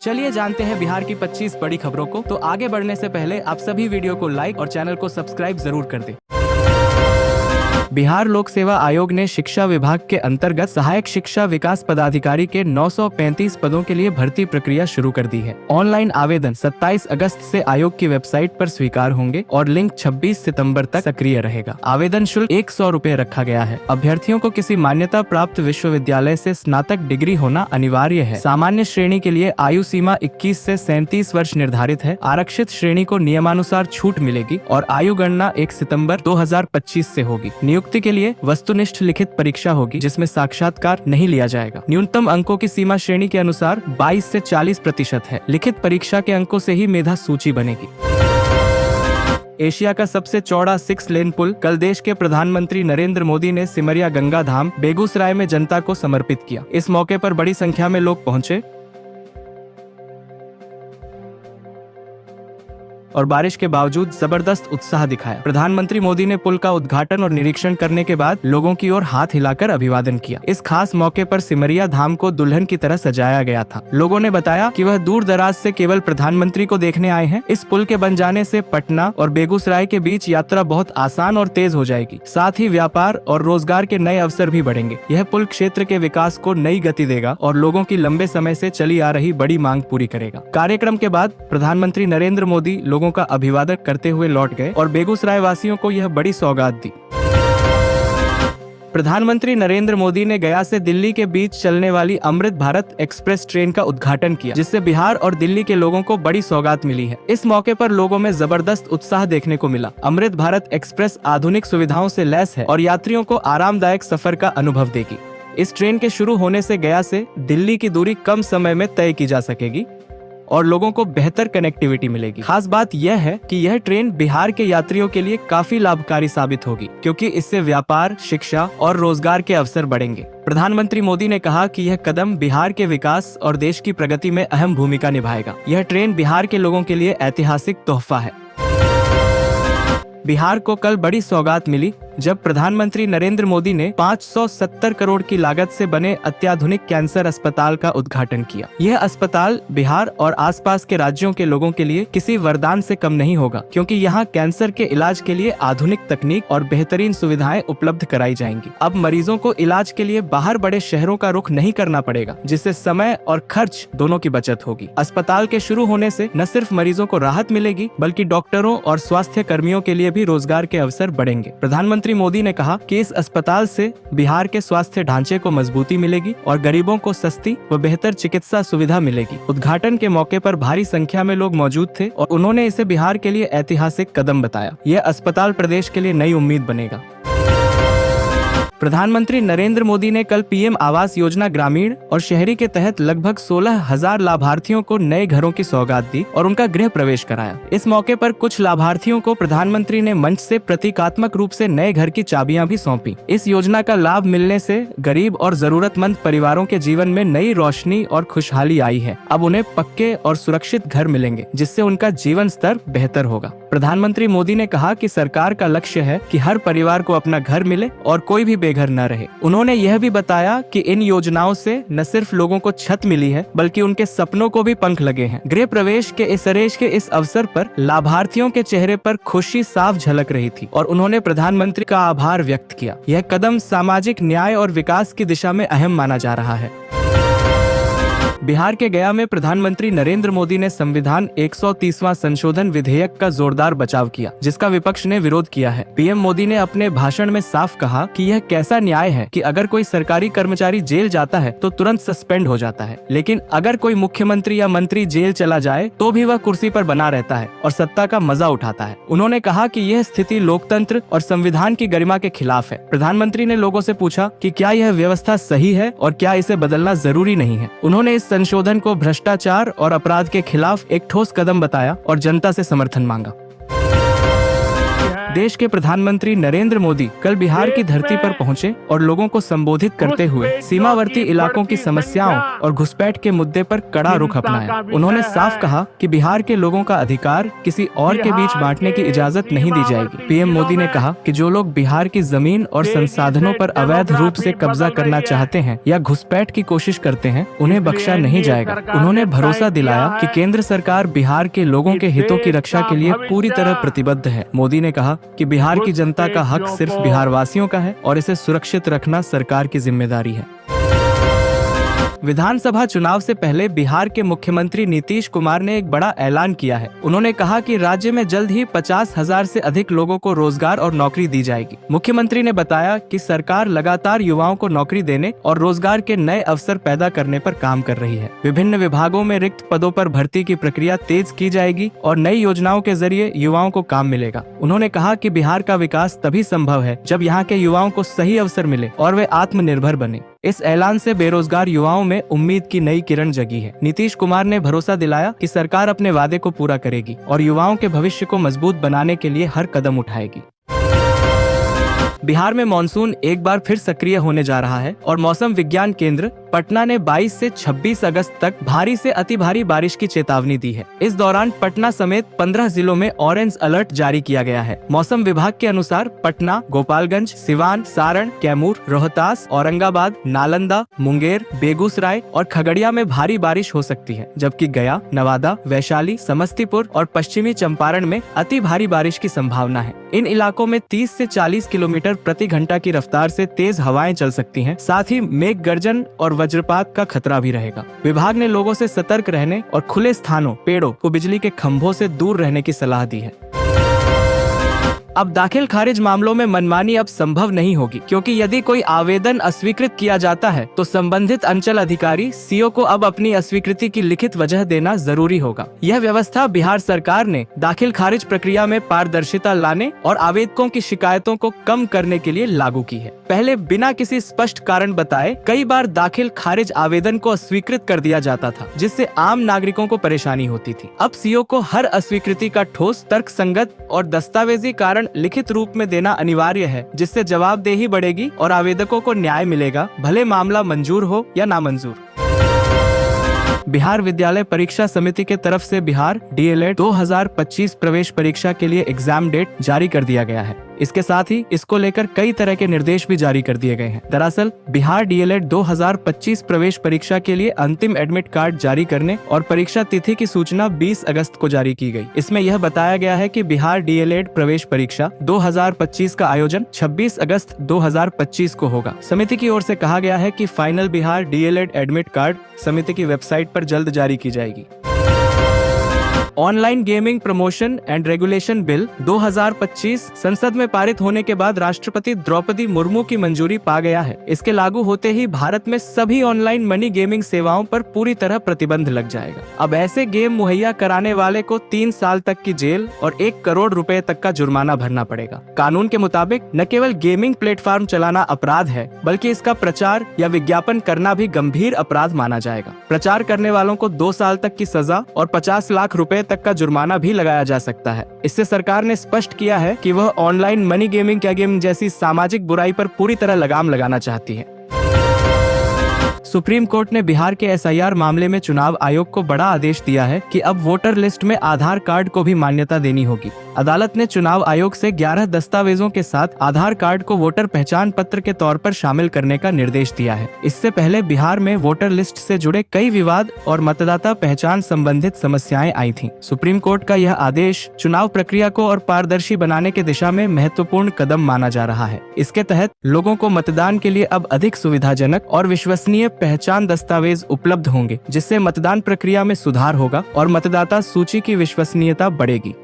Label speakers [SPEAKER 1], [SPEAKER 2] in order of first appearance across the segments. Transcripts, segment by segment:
[SPEAKER 1] चलिए जानते हैं बिहार की 25 बड़ी खबरों को। तो आगे बढ़ने से पहले आप सभी वीडियो को लाइक और चैनल को सब्सक्राइब जरूर कर दें। बिहार लोक सेवा आयोग ने शिक्षा विभाग के अंतर्गत सहायक शिक्षा विकास पदाधिकारी के 935 पदों के लिए भर्ती प्रक्रिया शुरू कर दी है। ऑनलाइन आवेदन 27 अगस्त से आयोग की वेबसाइट पर स्वीकार होंगे और लिंक 26 सितंबर तक सक्रिय रहेगा। आवेदन शुल्क 100 रुपए रखा गया है। अभ्यर्थियों को किसी मान्यता प्राप्त विश्वविद्यालय से स्नातक डिग्री होना अनिवार्य है। सामान्य श्रेणी के लिए आयु सीमा 21 से 37 वर्ष निर्धारित है। आरक्षित श्रेणी को नियमानुसार छूट मिलेगी और आयु गणना 1 सितंबर 2025 से होगी। नियुक्ति के लिए वस्तुनिष्ठ लिखित परीक्षा होगी जिसमें साक्षात्कार नहीं लिया जाएगा। न्यूनतम अंकों की सीमा श्रेणी के अनुसार 22 से 40% है। लिखित परीक्षा के अंकों से ही मेधा सूची बनेगी। एशिया का सबसे चौड़ा 6 लेन पुल कल देश के प्रधानमंत्री नरेंद्र मोदी ने सिमरिया गंगा धाम बेगूसराय में जनता को समर्पित किया। इस मौके पर बड़ी संख्या में लोग पहुंचे और बारिश के बावजूद जबरदस्त उत्साह दिखाया। प्रधानमंत्री मोदी ने पुल का उद्घाटन और निरीक्षण करने के बाद लोगों की ओर हाथ हिलाकर अभिवादन किया। इस खास मौके पर सिमरिया धाम को दुल्हन की तरह सजाया गया था। लोगों ने बताया कि वह दूर दराज से केवल प्रधानमंत्री को देखने आए हैं। इस पुल के बन जाने से पटना और बेगूसराय के बीच यात्रा बहुत आसान और तेज हो जाएगी। साथ ही व्यापार और रोजगार के नए अवसर भी बढ़ेंगे। यह पुल क्षेत्र के विकास को नई गति देगा और लोगों की लंबे समय से चली आ रही बड़ी मांग पूरी करेगा। कार्यक्रम के बाद प्रधानमंत्री नरेंद्र मोदी लोगों का अभिवादन करते हुए लौट गए और बेगूसराय वासियों को यह बड़ी सौगात दी। प्रधानमंत्री नरेंद्र मोदी ने गया से दिल्ली के बीच चलने वाली अमृत भारत एक्सप्रेस ट्रेन का उद्घाटन किया, जिससे बिहार और दिल्ली के लोगों को बड़ी सौगात मिली है। इस मौके पर लोगों में जबरदस्त उत्साह देखने को मिला। अमृत भारत एक्सप्रेस आधुनिक सुविधाओं से लैस है और यात्रियों को आरामदायक सफर का अनुभव देगी। इस ट्रेन के शुरू होने से गया से दिल्ली की दूरी कम समय में तय की जा सकेगी और लोगों को बेहतर कनेक्टिविटी मिलेगी। खास बात यह है कि यह ट्रेन बिहार के यात्रियों के लिए काफी लाभकारी साबित होगी, क्योंकि इससे व्यापार, शिक्षा और रोजगार के अवसर बढ़ेंगे। प्रधानमंत्री मोदी ने कहा कि यह कदम बिहार के विकास और देश की प्रगति में अहम भूमिका निभाएगा। यह ट्रेन बिहार के लोगों के लिए ऐतिहासिक तोहफा है। बिहार को कल बड़ी सौगात मिली जब प्रधानमंत्री नरेंद्र मोदी ने 570 करोड़ की लागत से बने अत्याधुनिक कैंसर अस्पताल का उद्घाटन किया। यह अस्पताल बिहार और आसपास के राज्यों के लोगों के लिए किसी वरदान से कम नहीं होगा, क्योंकि यहाँ कैंसर के इलाज के लिए आधुनिक तकनीक और बेहतरीन सुविधाएं उपलब्ध कराई जाएंगी। अब मरीजों को इलाज के लिए बाहर बड़े शहरों का रुख नहीं करना पड़ेगा, जिससे समय और खर्च दोनों की बचत होगी। अस्पताल के शुरू होने से न सिर्फ मरीजों को राहत मिलेगी, बल्कि डॉक्टरों और स्वास्थ्य कर्मियों के लिए भी रोजगार के अवसर बढ़ेंगे। प्रधानमंत्री मोदी ने कहा कि इस अस्पताल से बिहार के स्वास्थ्य ढांचे को मजबूती मिलेगी और गरीबों को सस्ती व बेहतर चिकित्सा सुविधा मिलेगी। उद्घाटन के मौके पर भारी संख्या में लोग मौजूद थे और उन्होंने इसे बिहार के लिए ऐतिहासिक कदम बताया। यह अस्पताल प्रदेश के लिए नई उम्मीद बनेगा। प्रधानमंत्री नरेंद्र मोदी ने कल पीएम आवास योजना ग्रामीण और शहरी के तहत लगभग 16,000 लाभार्थियों को नए घरों की सौगात दी और उनका गृह प्रवेश कराया। इस मौके पर कुछ लाभार्थियों को प्रधानमंत्री ने मंच से प्रतीकात्मक रूप से नए घर की चाबियां भी सौंपी। इस योजना का लाभ मिलने से गरीब और जरूरतमंद परिवारों के जीवन में नई रोशनी और खुशहाली आई है। अब उन्हें पक्के और सुरक्षित घर मिलेंगे, जिससे उनका जीवन स्तर बेहतर होगा। प्रधानमंत्री मोदी ने कहा कि सरकार का लक्ष्य है कि हर परिवार को अपना घर मिले और कोई भी बेघर न रहे। उन्होंने यह भी बताया कि इन योजनाओं से न सिर्फ लोगों को छत मिली है, बल्कि उनके सपनों को भी पंख लगे हैं। गृह प्रवेश के इस अवसर पर लाभार्थियों के चेहरे पर खुशी साफ झलक रही थी और उन्होंने प्रधानमंत्री का आभार व्यक्त किया। यह कदम सामाजिक न्याय और विकास की दिशा में अहम माना जा रहा है। बिहार के गया में प्रधानमंत्री नरेंद्र मोदी ने संविधान 130वां संशोधन विधेयक का जोरदार बचाव किया, जिसका विपक्ष ने विरोध किया है। पीएम मोदी ने अपने भाषण में साफ कहा कि यह कैसा न्याय है कि अगर कोई सरकारी कर्मचारी जेल जाता है तो तुरंत सस्पेंड हो जाता है, लेकिन अगर कोई मुख्यमंत्री या मंत्री जेल चला जाए तो भी वह कुर्सी पर बना रहता है और सत्ता का मजा उठाता है। उन्होंने कहा कि यह स्थिति लोकतंत्र और संविधान की गरिमा के खिलाफ है। प्रधानमंत्री ने लोगों से पूछा कि क्या यह व्यवस्था सही है और क्या इसे बदलना जरूरी नहीं है। उन्होंने इस संशोधन को भ्रष्टाचार और अपराध के खिलाफ एक ठोस कदम बताया और जनता से समर्थन मांगा। देश के प्रधानमंत्री नरेंद्र मोदी कल बिहार की धरती पर पहुंचे और लोगों को संबोधित करते हुए सीमावर्ती इलाकों की समस्याओं और घुसपैठ के मुद्दे पर कड़ा रुख अपनाया। उन्होंने साफ कहा कि बिहार के लोगों का अधिकार किसी और के बीच बांटने की इजाजत नहीं दी जाएगी। पीएम मोदी ने कहा कि जो लोग बिहार की जमीन और संसाधनों पर अवैध रूप से कब्जा करना चाहते हैं या घुसपैठ की कोशिश करते हैं, उन्हें बख्शा नहीं जाएगा। उन्होंने भरोसा दिलाया कि केंद्र सरकार बिहार के लोगों के हितों की रक्षा के लिए पूरी तरह प्रतिबद्ध है। मोदी ने कहा कि बिहार की जनता का हक सिर्फ बिहार वासियों का है और इसे सुरक्षित रखना सरकार की जिम्मेदारी है। विधानसभा चुनाव से पहले बिहार के मुख्यमंत्री नीतीश कुमार ने एक बड़ा ऐलान किया है। उन्होंने कहा कि राज्य में जल्द ही 50,000 से अधिक लोगों को रोजगार और नौकरी दी जाएगी। मुख्यमंत्री ने बताया कि सरकार लगातार युवाओं को नौकरी देने और रोजगार के नए अवसर पैदा करने पर काम कर रही है। विभिन्न विभागों में रिक्त पदों पर भर्ती की प्रक्रिया तेज की जाएगी और नई योजनाओं के जरिए युवाओं को काम मिलेगा। उन्होंने कहा कि बिहार का विकास तभी संभव है जब यहाँ के युवाओं को सही अवसर मिले और वे आत्मनिर्भर बने। इस ऐलान से बेरोजगार युवाओं में उम्मीद की नई किरण जगी है। नीतीश कुमार ने भरोसा दिलाया कि सरकार अपने वादे को पूरा करेगी और युवाओं के भविष्य को मजबूत बनाने के लिए हर कदम उठाएगी। बिहार में मानसून एक बार फिर सक्रिय होने जा रहा है और मौसम विज्ञान केंद्र पटना ने 22 से 26 अगस्त तक भारी से अति भारी बारिश की चेतावनी दी है। इस दौरान पटना समेत 15 जिलों में ऑरेंज अलर्ट जारी किया गया है। मौसम विभाग के अनुसार पटना, गोपालगंज, सिवान, सारण, कैमूर, रोहतास, औरंगाबाद, नालंदा, मुंगेर, बेगूसराय और खगड़िया में भारी बारिश हो सकती है, जबकि गया, नवादा, वैशाली, समस्तीपुर और पश्चिमी चंपारण में अति भारी बारिश की संभावना है। इन इलाकों में 30 से 40 किलोमीटर प्रति घंटा की रफ्तार से तेज हवाएं चल सकती हैं। साथ ही मेघ गर्जन और वज्रपात का खतरा भी रहेगा। विभाग ने लोगों से सतर्क रहने और खुले स्थानों, पेड़ों को बिजली के खंभों से दूर रहने की सलाह दी है। अब दाखिल खारिज मामलों में मनमानी अब संभव नहीं होगी, क्योंकि यदि कोई आवेदन अस्वीकृत किया जाता है तो संबंधित अंचल अधिकारी सीओ को अब अपनी अस्वीकृति की लिखित वजह देना जरूरी होगा। यह व्यवस्था बिहार सरकार ने दाखिल खारिज प्रक्रिया में पारदर्शिता लाने और आवेदकों की शिकायतों को कम करने के लिए लागू की है। पहले बिना किसी स्पष्ट कारण बताए कई बार दाखिल खारिज आवेदन को अस्वीकृत कर दिया जाता था, जिससे आम नागरिकों को परेशानी होती थी। अब सीओ को हर अस्वीकृति का ठोस, तर्कसंगत और दस्तावेजी कारण लिखित रूप में देना अनिवार्य है, जिससे जवाबदेही बढ़ेगी और आवेदकों को न्याय मिलेगा, भले मामला मंजूर हो या नामंजूर। बिहार विद्यालय परीक्षा समिति के तरफ से बिहार डीएलएड 2025 प्रवेश परीक्षा के लिए एग्जाम डेट जारी कर दिया गया है। इसके साथ ही इसको लेकर कई तरह के निर्देश भी जारी कर दिए गए हैं। दरअसल बिहार डीएलएड 2025 प्रवेश परीक्षा के लिए अंतिम एडमिट कार्ड जारी करने और परीक्षा तिथि की सूचना 20 अगस्त को जारी की गई। इसमें यह बताया गया है कि बिहार डीएलएड प्रवेश परीक्षा 2025 का आयोजन 26 अगस्त 2025 को होगा। समिति की ओर से कहा गया है कि final Bihar DElEd admit card समिति की वेबसाइट पर जल्द जारी की जाएगी। Online gaming promotion and regulation bill 2025 संसद में पारित होने के बाद राष्ट्रपति द्रौपदी मुर्मू की मंजूरी पा गया है। इसके लागू होते ही भारत में सभी ऑनलाइन मनी गेमिंग सेवाओं पर पूरी तरह प्रतिबंध लग जाएगा। अब ऐसे गेम मुहैया कराने वाले को 3 साल तक की जेल और 1 करोड़ रुपए तक का जुर्माना भरना पड़ेगा। कानून के मुताबिक न केवल गेमिंग प्लेटफॉर्म चलाना अपराध है, बल्कि इसका प्रचार या विज्ञापन करना भी गंभीर अपराध माना जाएगा। प्रचार करने वालों को 2 साल तक की सजा और 50 लाख रुपए तक का जुर्माना भी लगाया जा सकता है। इससे सरकार ने स्पष्ट किया है कि वह ऑनलाइन मनी गेमिंग क्या गेम जैसी सामाजिक बुराई पर पूरी तरह लगाम लगाना चाहती है। सुप्रीम कोर्ट ने बिहार के एसआईआर मामले में चुनाव आयोग को बड़ा आदेश दिया है कि अब वोटर लिस्ट में आधार कार्ड को भी मान्यता देनी होगी। अदालत ने चुनाव आयोग से 11 दस्तावेजों के साथ आधार कार्ड को वोटर पहचान पत्र के तौर पर शामिल करने का निर्देश दिया है। इससे पहले बिहार में वोटर लिस्ट से जुड़े कई विवाद और मतदाता पहचान संबंधित समस्याएं आई थीं। सुप्रीम कोर्ट का यह आदेश चुनाव प्रक्रिया को और पारदर्शी बनाने की दिशा में महत्वपूर्ण कदम माना जा रहा है। इसके तहत लोगों को मतदान के लिए अब अधिक सुविधाजनक और विश्वसनीय पहचान दस्तावेज उपलब्ध होंगे, जिससे मतदान प्रक्रिया में सुधार होगा और मतदाता सूची की विश्वसनीयता बढ़ेगी।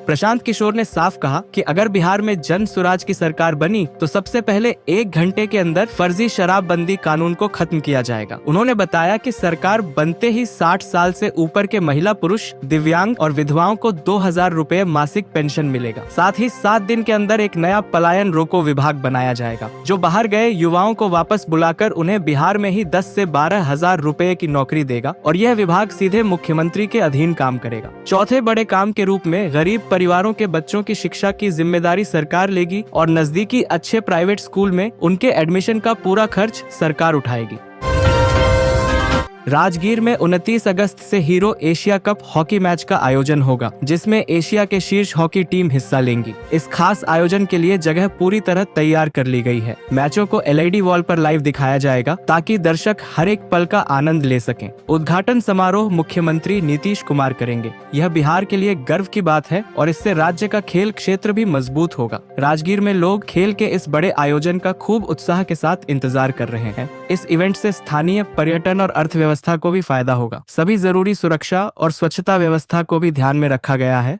[SPEAKER 1] प्रशांत किशोर ने साफ कहा कि अगर बिहार में जन सुराज की सरकार बनी तो सबसे पहले 1 घंटे के अंदर फर्जी शराबबंदी कानून को खत्म किया जाएगा। उन्होंने बताया कि सरकार बनते ही 60 साल से ऊपर के महिला, पुरुष, दिव्यांग और विधवाओं को 2000 रुपए मासिक पेंशन मिलेगा। साथ ही 7 दिन के अंदर एक नया पलायन रोको विभाग बनाया जाएगा, जो बाहर गए युवाओं को वापस बुलाकर उन्हें बिहार में ही 10 से 12 हजार रुपए की नौकरी देगा और यह विभाग सीधे मुख्यमंत्री के अधीन काम करेगा। चौथे बड़े काम के रूप में गरीब परिवारों के बच्चों की शिक्षा की जिम्मेदारी सरकार लेगी और नजदीकी अच्छे प्राइवेट स्कूल में उनके एडमिशन का पूरा खर्च सरकार उठाएगी। राजगीर में 29 अगस्त से hero Asia cup hockey match का आयोजन होगा, जिसमें एशिया के शीर्ष हॉकी टीम हिस्सा लेंगी। इस खास आयोजन के लिए जगह पूरी तरह तैयार कर ली गई है। मैचों को LED वॉल पर लाइव दिखाया जाएगा ताकि दर्शक हर एक पल का आनंद ले सकें। उद्घाटन समारोह मुख्यमंत्री नीतीश कुमार करेंगे। यह बिहार के लिए गर्व की बात है और इससे राज्य का खेल क्षेत्र भी मजबूत होगा। राजगीर में लोग खेल के इस बड़े आयोजन का खूब उत्साह के साथ इंतजार कर रहे हैं। इस इवेंट से स्थानीय पर्यटन और अर्थव्यवस्था को भी फायदा होगा। सभी जरूरी सुरक्षा और स्वच्छता व्यवस्था को भी ध्यान में रखा गया है।